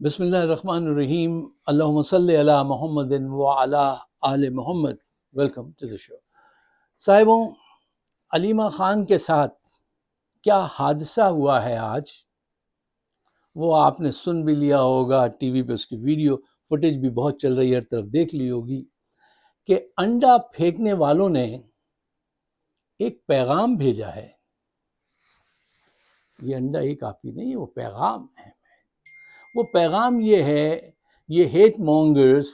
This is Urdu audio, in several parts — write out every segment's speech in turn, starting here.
بسم اللہ الرحمن الرحیم، اللہم صلی علی محمد وعلی آل محمد۔ ویلکم ٹو دی شو۔ صاحبوں، علیمہ خان کے ساتھ کیا حادثہ ہوا ہے آج، وہ آپ نے سن بھی لیا ہوگا، ٹی وی پہ اس کی ویڈیو فوٹیج بھی بہت چل رہی ہے، ہر طرف دیکھ لی ہوگی کہ انڈا پھینکنے والوں نے ایک پیغام بھیجا ہے۔ یہ انڈا ہی کافی نہیں، وہ پیغام ہے۔ وہ پیغام یہ ہے، یہ ہیٹ مونگرز،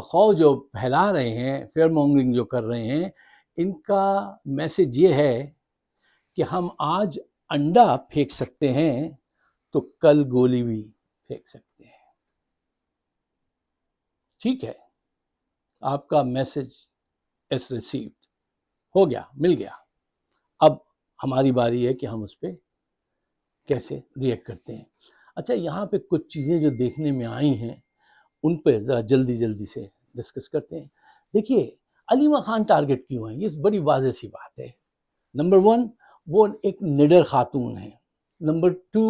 خوف جو پھیلا رہے ہیں، فیئر مونگرنگ جو کر رہے ہیں، ان کا میسج یہ ہے کہ ہم آج انڈا پھینک سکتے ہیں تو کل گولی بھی پھینک سکتے ہیں۔ ٹھیک ہے، آپ کا میسج از ریسیوڈ، ہو گیا، مل گیا۔ اب ہماری باری ہے کہ ہم اس پہ کیسے ریئیکٹ کرتے ہیں۔ اچھا، یہاں پہ کچھ چیزیں جو دیکھنے میں آئی ہیں ان پہ ذرا جلدی سے ڈسکس کرتے ہیں۔ دیکھیے، علیمہ خان ٹارگٹ کیوں ہیں، یہ بڑی واضح سی بات ہے۔ نمبر 1، وہ ایک نڈر خاتون ہے۔ نمبر 2،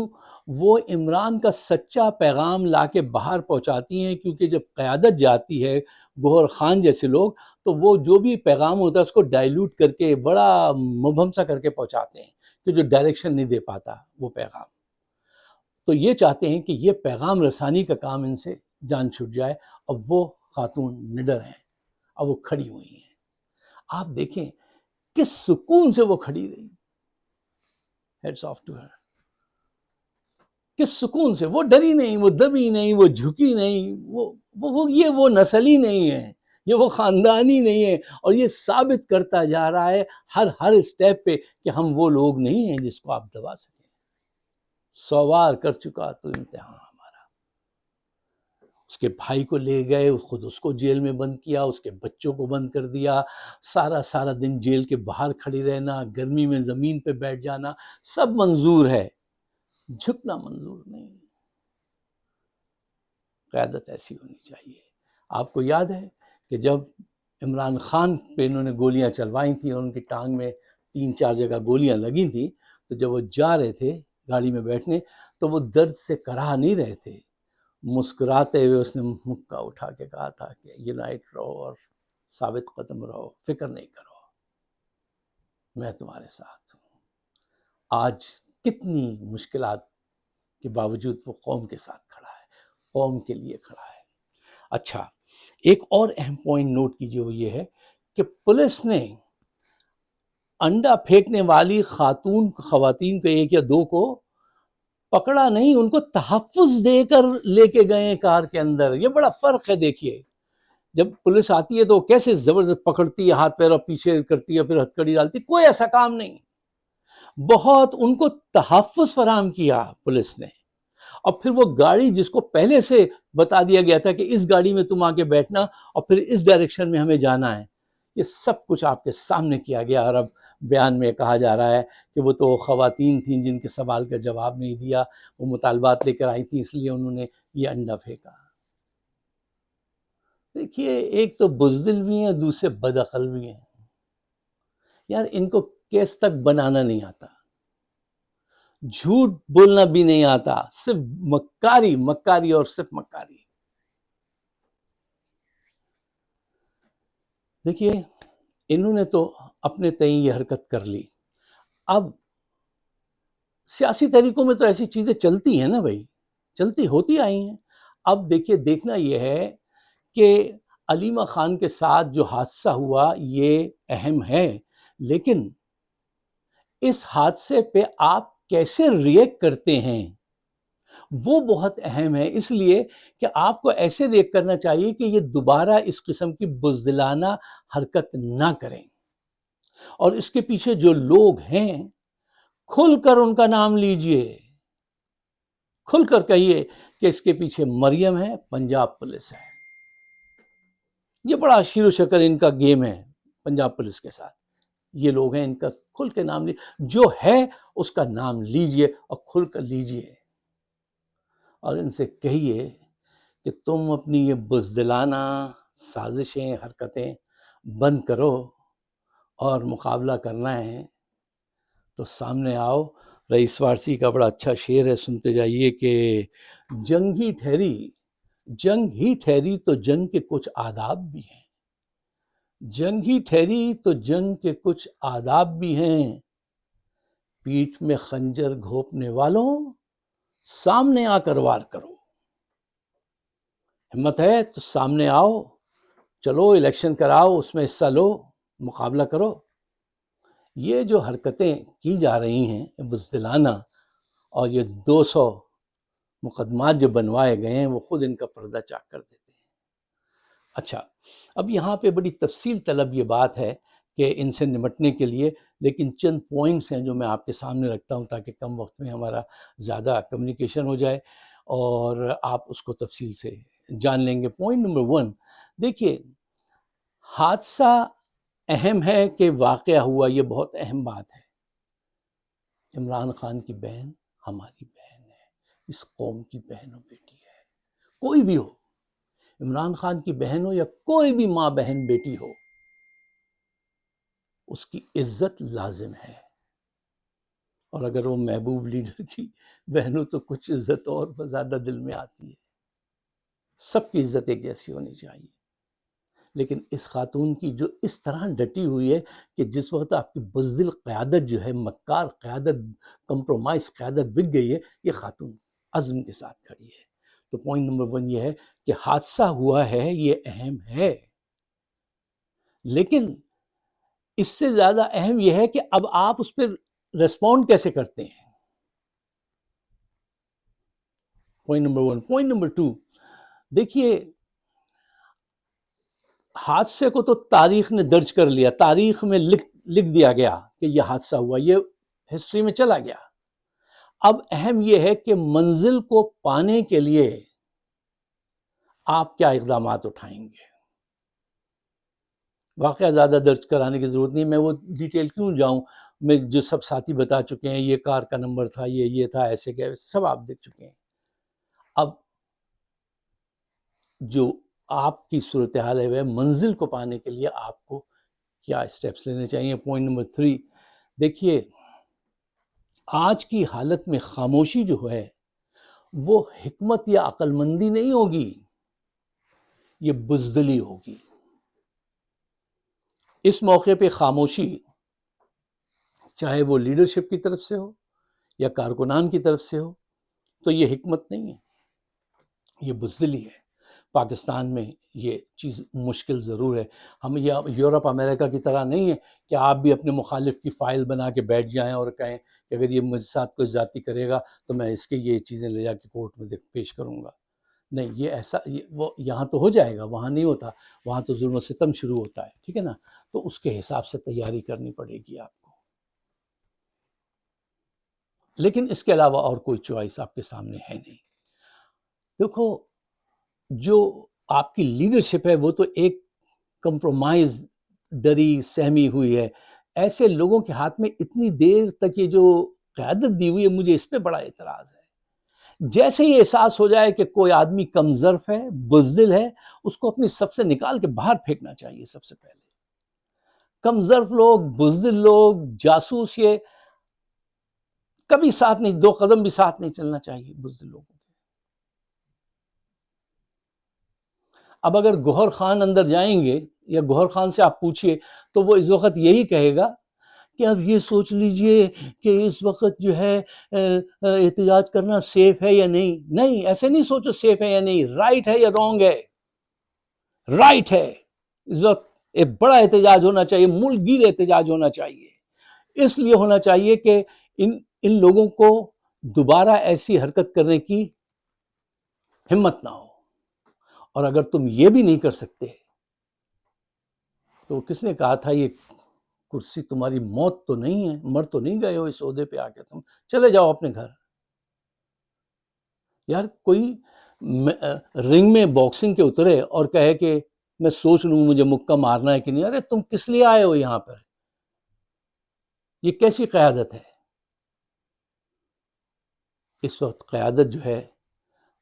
وہ عمران کا سچا پیغام لا کے باہر پہنچاتی ہیں، کیونکہ جب قیادت جاتی ہے، گوہر خان جیسے لوگ، تو وہ جو بھی پیغام ہوتا ہے اس کو ڈائیلوٹ کر کے بڑا مبہم کر کے پہنچاتے ہیں، کہ جو ڈائریکشن نہیں دے پاتا وہ پیغام۔ تو یہ چاہتے ہیں کہ یہ پیغام رسانی کا کام ان سے جان چھوٹ جائے۔ اب وہ خاتون نڈر ہیں، اب وہ کھڑی ہوئی ہیں۔ آپ دیکھیں کس سکون سے وہ کھڑی رہی، ہیڈز آف ٹو ہر، کس سکون سے، وہ ڈری نہیں، وہ دبی نہیں، وہ جھکی نہیں، وہ نسلی نہیں ہے، یہ وہ خاندانی نہیں ہے، اور یہ ثابت کرتا جا رہا ہے ہر اسٹیپ پہ کہ ہم وہ لوگ نہیں ہیں جس کو آپ دبا سکیں۔ 100 بار کر چکا تو امتحان ہمارا۔ اس کے بھائی کو لے گئے، خود اس کو جیل میں بند کیا، اس کے بچوں کو بند کر دیا، سارا دن جیل کے باہر کھڑی رہنا، گرمی میں زمین پہ بیٹھ جانا، سب منظور ہے، جھکنا منظور نہیں۔ قیادت ایسی ہونی چاہیے۔ آپ کو یاد ہے کہ جب عمران خان پہ انہوں نے گولیاں چلوائی تھیں اور ان کی ٹانگ میں 3-4 جگہ گولیاں لگی تھیں، تو جب وہ جا رہے تھے گاڑی میں بیٹھنے تو وہ درد سے کراہ نہیں رہے تھے، مسکراتے ہوئے اس نے مکہ اٹھا کے کہا تھا کہ یونائٹ رہو اور ثابت قدم رہو، فکر نہیں کرو، میں تمہارے ساتھ ہوں۔ آج کتنی مشکلات کے باوجود وہ قوم کے ساتھ کھڑا ہے، قوم کے لیے کھڑا ہے۔ اچھا، ایک اور اہم پوائنٹ نوٹ کیجئے، وہ یہ ہے کہ پولیس نے انڈا پھینکنے والی خواتین کو 1 یا 2 کو پکڑا نہیں، ان کو تحفظ دے کر لے کے گئے کار کے اندر۔ یہ بڑا فرق ہے۔ دیکھیے، جب پولیس آتی ہے تو کیسے زبردست پکڑتی ہے، ہاتھ پیر اور پیچھے کرتی ہے، پھر ہتھکڑی ڈالتی، کوئی ایسا کام نہیں۔ بہت ان کو تحفظ فراہم کیا پولیس نے، اور پھر وہ گاڑی جس کو پہلے سے بتا دیا گیا تھا کہ اس گاڑی میں تم آ کے بیٹھنا اور پھر اس ڈائریکشن میں ہمیں جانا ہے، یہ سب کچھ آپ کے سامنے کیا گیا۔ اور اب بیان میں کہا جا رہا ہے کہ وہ تو خواتین تھیں جن کے سوال کا جواب نہیں دیا، وہ مطالبات لے کر آئی تھیں، اس لیے انہوں نے یہ انڈا پھینکا۔ دیکھیے، ایک تو بزدل بھی ہیں، دوسرے بدعقل بھی ہیں۔ یار، ان کو کیس تک بنانا نہیں آتا، جھوٹ بولنا بھی نہیں آتا، صرف مکاری اور صرف مکاری۔ دیکھیے، انہوں نے تو اپنے تئیں یہ حرکت کر لی۔ اب سیاسی طریقوں میں تو ایسی چیزیں چلتی ہیں نا بھائی، چلتی ہوتی آئی ہیں۔ اب دیکھیے، دیکھنا یہ ہے کہ علیمہ خان کے ساتھ جو حادثہ ہوا یہ اہم ہے، لیکن اس حادثے پہ آپ کیسے ریئیکٹ کرتے ہیں وہ بہت اہم ہے۔ اس لیے کہ آپ کو ایسے ریئیکٹ کرنا چاہیے کہ یہ دوبارہ اس قسم کی بزدلانہ حرکت نہ کریں، اور اس کے پیچھے جو لوگ ہیں کھل کر ان کا نام لیجئے، کھل کر کہیے کہ اس کے پیچھے مریم ہے، پنجاب پولیس ہے۔ یہ بڑا شیر و شکر ان کا گیم ہے پنجاب پولیس کے ساتھ، یہ لوگ ہیں، ان کا کھل کے نام لیجئے، جو ہے اس کا نام لیجئے اور کھل کر لیجئے، اور ان سے کہیے کہ تم اپنی یہ بزدلانہ سازشیں، حرکتیں بند کرو، اور مقابلہ کرنا ہے تو سامنے آؤ، رئیس فارسی کا بڑا اچھا شعر ہے، سنتے جائیے کہ جنگ ہی ٹھہری تو جنگ کے کچھ آداب بھی ہیں، جنگ ہی ٹھہری تو جنگ کے کچھ آداب بھی ہیں، پیٹھ میں خنجر گھونپنے والوں سامنے آ کر وار کرو، ہمت ہے تو سامنے آؤ، چلو الیکشن کراؤ، اس میں حصہ لو، مقابلہ کرو۔ یہ جو حرکتیں کی جا رہی ہیں بزدلانہ، اور یہ 200 مقدمات جو بنوائے گئے ہیں، وہ خود ان کا پردہ چاک کر دیتے ہیں۔ اچھا، اب یہاں پہ بڑی تفصیل طلب یہ بات ہے کہ ان سے نمٹنے کے لیے، لیکن چند پوائنٹس ہیں جو میں آپ کے سامنے رکھتا ہوں تاکہ کم وقت میں ہمارا زیادہ کمیونیکیشن ہو جائے اور آپ اس کو تفصیل سے جان لیں گے۔ پوائنٹ نمبر 1، دیکھیے، حادثہ اہم ہے کہ واقعہ ہوا، یہ بہت اہم بات ہے۔ عمران خان کی بہن ہماری بہن ہے، اس قوم کی بہن و بیٹی ہے، کوئی بھی ہو، عمران خان کی بہن ہو یا کوئی بھی ماں بہن بیٹی ہو، اس کی عزت لازم ہے۔ اور اگر وہ محبوب لیڈر کی بہن ہو تو کچھ عزت اور زیادہ دل میں آتی ہے۔ سب کی عزت ایک جیسی ہونی چاہیے، لیکن اس خاتون کی جو اس طرح ڈٹی ہوئی ہے کہ جس وقت آپ کی بزدل قیادت جو ہے، مکار قیادت، کمپرومائز قیادت بک گئی ہے، یہ خاتون عزم کے ساتھ کھڑی ہے۔ تو پوائنٹ نمبر 1 یہ ہے کہ حادثہ ہوا ہے، یہ اہم ہے، لیکن اس سے زیادہ اہم یہ ہے کہ اب آپ اس پہ ریسپونڈ کیسے کرتے ہیں۔ Point number 1۔ پوائنٹ نمبر 2، دیکھیے، حادثے کو تو تاریخ نے درج کر لیا، تاریخ میں لکھ دیا گیا کہ یہ حادثہ ہوا، یہ ہسٹری میں چلا گیا۔ اب اہم یہ ہے کہ منزل کو پانے کے لیے آپ کیا اقدامات اٹھائیں گے۔ واقعہ زیادہ درج کرانے کی ضرورت نہیں، میں وہ ڈیٹیل کیوں جاؤں، میں جو سب ساتھی بتا چکے ہیں، یہ کار کا نمبر تھا، یہ تھا، ایسے کہ سب آپ دیکھ چکے ہیں۔ اب جو آپ کی صورتحال ہے، وہ منزل کو پانے کے لیے آپ کو کیا اسٹیپس لینے چاہیے۔ پوائنٹ نمبر 3، دیکھیے، آج کی حالت میں خاموشی جو ہے وہ حکمت یا عقل مندی نہیں ہوگی، یہ بزدلی ہوگی۔ اس موقع پہ خاموشی، چاہے وہ لیڈرشپ کی طرف سے ہو یا کارکنان کی طرف سے ہو، تو یہ حکمت نہیں ہے، یہ بزدلی ہے۔ پاکستان میں یہ چیز مشکل ضرور ہے، ہم یہ یورپ امریکہ کی طرح نہیں ہے کہ آپ بھی اپنے مخالف کی فائل بنا کے بیٹھ جائیں اور کہیں کہ اگر یہ مجھ ساتھ کوئی زیادتی کرے گا تو میں اس کے یہ چیزیں لے جا کے کورٹ میں پیش کروں گا۔ نہیں، یہ ایسا وہ یہاں تو ہو جائے گا، وہاں نہیں ہوتا، وہاں تو ظلم و ستم شروع ہوتا ہے، ٹھیک ہے نا؟ تو اس کے حساب سے تیاری کرنی پڑے گی آپ کو، لیکن اس کے علاوہ اور کوئی چوائس آپ کے سامنے ہے نہیں۔ دیکھو، جو آپ کی لیڈرشپ ہے وہ تو ایک کمپرومائز، ڈری سہمی ہوئی ہے۔ ایسے لوگوں کے ہاتھ میں اتنی دیر تک یہ جو قیادت دی ہوئی ہے، مجھے اس پہ بڑا اعتراض ہے۔ جیسے یہ احساس ہو جائے کہ کوئی آدمی کم ظرف ہے، بزدل ہے، اس کو اپنی سب سے نکال کے باہر پھینکنا چاہیے۔ سب سے پہلے کم ظرف لوگ، بزدل لوگ، جاسوس، یہ کبھی ساتھ نہیں، 2 قدم بھی ساتھ نہیں چلنا چاہیے بزدل لوگوں کے۔ اب اگر گوہر خان اندر جائیں گے یا گوہر خان سے آپ پوچھئے تو وہ اس وقت یہی کہے گا کہ اب یہ سوچ لیجئے کہ اس وقت جو ہے احتجاج کرنا سیف ہے یا نہیں۔ نہیں، ایسے نہیں سوچو سیف ہے یا نہیں، رائٹ ہے یا رونگ ہے، رائٹ ہے۔ اس وقت ایک بڑا احتجاج ہونا چاہیے، ملک گیر احتجاج ہونا چاہیے۔ اس لیے ہونا چاہیے کہ ان لوگوں کو دوبارہ ایسی حرکت کرنے کی ہمت نہ ہو۔ اور اگر تم یہ بھی نہیں کر سکتے تو کس نے کہا تھا یہ کرسی تمہاری موت تو نہیں ہے، مر تو نہیں گئے ہو اس عہدے پہ آ کے، تم چلے جاؤ اپنے گھر۔ یار، کوئی رنگ میں باکسنگ کے اترے اور کہے کہ میں سوچ لوں مجھے مکہ مارنا ہے کہ نہیں، ارے تم کس لیے آئے ہو یہاں پر؟ یہ کیسی قیادت ہے؟ اس وقت قیادت جو ہے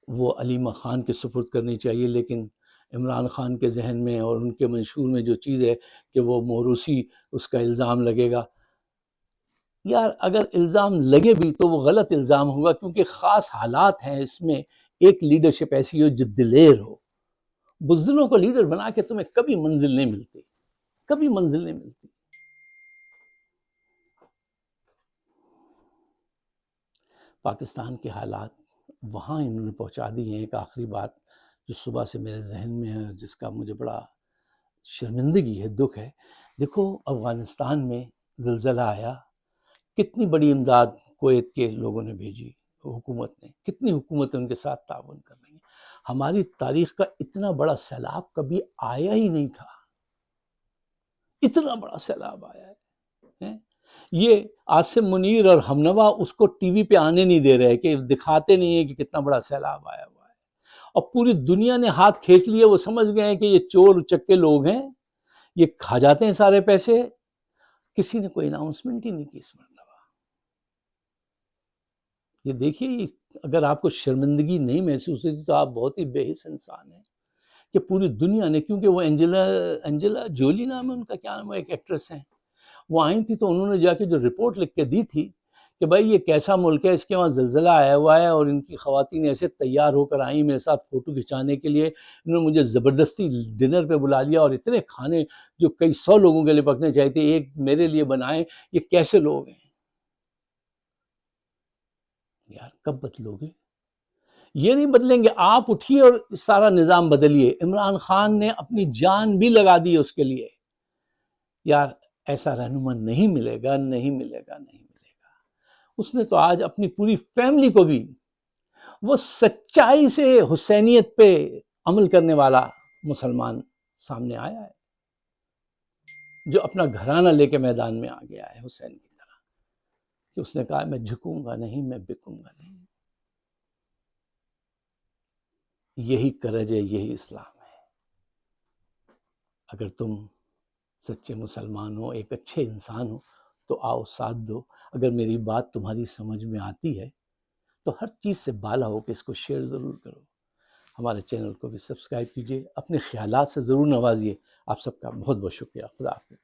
وہ علیمہ خان کے سپرد کرنی چاہیے، لیکن عمران خان کے ذہن میں اور ان کے منشور میں جو چیز ہے کہ وہ موروثی اس کا الزام لگے گا، یار اگر الزام لگے بھی تو وہ غلط الزام ہوگا، کیونکہ خاص حالات ہیں اس میں. ایک لیڈرشپ ایسی ہو جو دلیر ہو. بزدلوں کو لیڈر بنا کے تمہیں کبھی منزل نہیں ملتی، کبھی منزل نہیں ملتی. پاکستان کے حالات وہاں انہوں نے پہنچا دی ہیں. ایک آخری بات جو صبح سے میرے ذہن میں ہے، جس کا مجھے بڑا شرمندگی ہے، دکھ ہے. دیکھو افغانستان میں زلزلہ آیا، کتنی بڑی امداد کویت کے لوگوں نے بھیجی، حکومت نے، کتنی حکومتیں ان کے ساتھ تعاون کر رہی ہیں. ہماری تاریخ کا اتنا بڑا سیلاب کبھی آیا ہی نہیں تھا، اتنا بڑا سیلاب آیا ہے. یہ عاصم منیر اور ہمنوا اس کو ٹی وی پہ آنے نہیں دے رہے، کہ دکھاتے نہیں ہیں کہ کتنا بڑا سیلاب آیا ہوا ہے. اور پوری دنیا نے ہاتھ کھینچ لیے، وہ سمجھ گئے ہیں کہ یہ چور چکے لوگ ہیں، یہ کھا جاتے ہیں سارے پیسے. کسی نے کوئی اناؤنسمنٹ ہی نہیں کی اس مرتبہ. یہ دیکھیے، اگر آپ کو شرمندگی نہیں محسوس ہوتی تو آپ بہت ہی بے حس انسان ہیں، کہ پوری دنیا نے، کیونکہ وہ انجلا جولی نام ہے ان کا، کیا نام ہے، ایک ایکٹریس ہیں، وہ آئی تھی تو انہوں نے جا کے جو رپورٹ لکھ کے دی تھی کہ بھائی یہ کیسا ملک ہے، اس کے وہاں زلزلہ آیا ہوا ہے، اور ان کی خواتین ایسے تیار ہو کر آئیں میرے ساتھ فوٹو کھنچانے کے لیے. انہوں نے مجھے زبردستی ڈنر پہ بلا لیا، اور اتنے کھانے جو کئی 100 لوگوں کے لیے پکنے چاہیے تھے، ایک میرے لیے بنائے. یہ کیسے لوگ ہیں یار؟ کب بدلو گے؟ یہ نہیں بدلیں گے. آپ اٹھیے اور سارا نظام بدلیے. عمران خان نے اپنی جان بھی لگا دی اس کے لیے. یار ایسا رہنما نہیں ملے گا، نہیں ملے گا، نہیں ملے گا. اس نے تو آج اپنی پوری فیملی کو بھی، وہ سچائی سے حسینیت پہ عمل کرنے والا مسلمان سامنے آیا ہے، جو اپنا گھرانہ لے کے میدان میں آ گیا ہے حسین کی طرح، کہ اس نے کہا میں جھکوں گا نہیں، میں بکوں گا نہیں. یہی کرج ہے، یہی اسلام ہے. اگر تم سچے مسلمان ہو، ایک اچھے انسان ہو، تو آؤ ساتھ دو. اگر میری بات تمہاری سمجھ میں آتی ہے تو ہر چیز سے بالا ہو کہ اس کو شیئر ضرور کرو. ہمارے چینل کو بھی سبسکرائب کیجیے. اپنے خیالات سے ضرور نوازیے. آپ سب کا بہت بہت شکریہ. خدا حافظ.